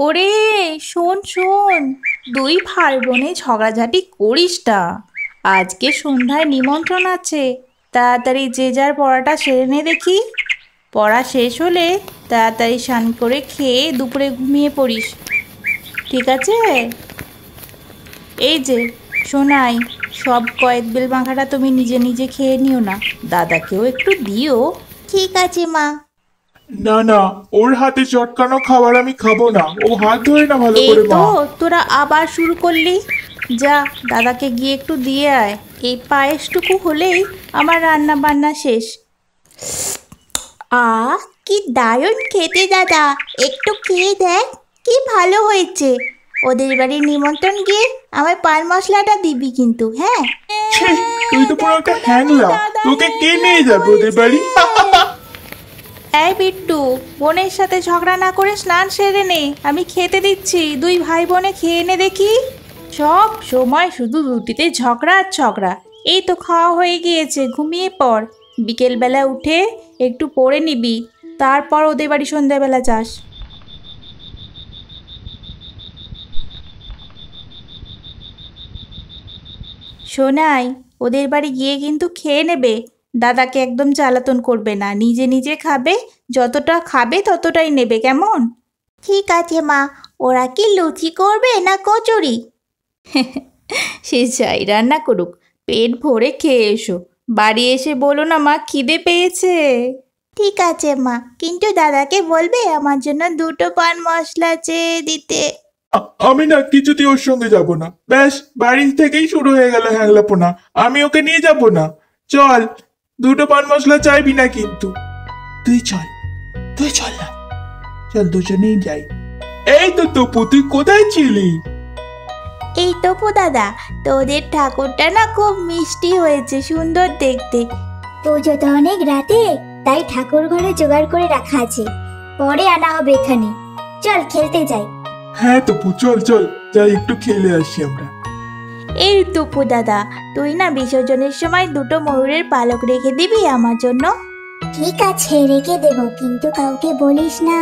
ওরে শোন শোন, দুই ভাই বোনে ঝগড়াঝাটি করিস না। আজকে সন্ধ্যায় নিমন্ত্রণ আছে, তাড়াতাড়ি যে যার পড়াটা সেরে নে দেখি। পড়া শেষ হলে তাড়াতাড়ি স্নান করে খেয়ে দুপুরে ঘুমিয়ে পড়িস, ঠিক আছে? এই যে শোনাই, সব কয়েক বেল মাখাটা তুমি নিজে নিজে খেয়ে নিও না, দাদাকেও একটু দিও। ঠিক আছে মা। না না, ওর হাতে চটকানো খাবার আমি খাবো না। ও হাত ধরে না ভালো এই করে তো মা। তোরা আবার শুরু করলি। যা, দাদাকে গিয়ে একটু দিয়ে আয়। এই পায়েসটুকু হলেই আমার রান্না বান্না শেষ। কি দারুণ খেতে দাদা, একটু খেয়ে দেখ, কি ভালো হয়েছে। ওদের বাড়ির নিমন্ত্রণ গিয়ে আমার পান মশলাটা দিবি কিন্তু, হ্যাঁ? ছি, তুই তো পুরো একটা হ্যাংলা। তোকে কে নিয়ে যাবে ওদের বাড়ি? এই বিট্টু, বোনের সাথে ঝগড়া না করে স্নান সেরে নে, আমি খেতে দিচ্ছি। দুই ভাই বোনে খেয়ে নে দেখি। সব সময় শুধু রুটিতে ঝগড়া আর ঝগড়া। এই তো খাওয়া হয়ে গিয়েছে, ঘুমিয়ে পড়। বিকেলবেলা উঠে একটু পড়ে নিবি, তারপর ওদের বাড়ি সন্ধ্যাবেলা যাস। শোনাই, ওদের বাড়ি গিয়ে কিন্তু খেয়ে নেবে। দাদাকে একদম জ্বালাতন করবে না, নিজে নিজে খাবে। যতটা খাবে ততটাই নেবে, কেমন? ঠিক আছে মা। ওরা কি লুচি করবে না কচুরি? সে যাই রান্না করুক, পেট ভরে খেয়ে এসো। বাড়ি এসে বলো না মা খিদে পেয়েছে। ঠিক আছে মা, কিন্তু দাদাকে বলবে আমার জন্য দুটো পান মশলা চেয়ে দিতে। আমি না কিছুতেই ওর সঙ্গে যাব না। ব্যাস, বাড়ি থেকেই শুরু হয়ে গেল হ্যাংলাপোনা। আমি ওকে নিয়ে যাব না। চল, দুটো পান মশলা চাইবি না কিন্তু। তুই চল, তুই চল না। চল দুজনেই যাই। এই তো তপু, তুই কোথায় ছিলি? এই তপু দাদা, তোদের ঠাকুরটা না খুব মিষ্টি হয়েছে, সুন্দর দেখতে। পুজো তো অনেক রাতে, তাই ঠাকুর ঘরে জোগাড় করে রাখা আছে, পরে আনা হবে এখানে। চল খেলতে যাই। হ্যাঁ তপু, চল চল যাই, একটু খেলে আসি আমরা। এই তপু দাদা, তুই না বিসর্জনের সময় দুটো ময়ূরের পালক রেখে দিবি আমার জন্য। ঠিক আছে, রেখে দেবো, কিন্তু কাউকে বলিস না।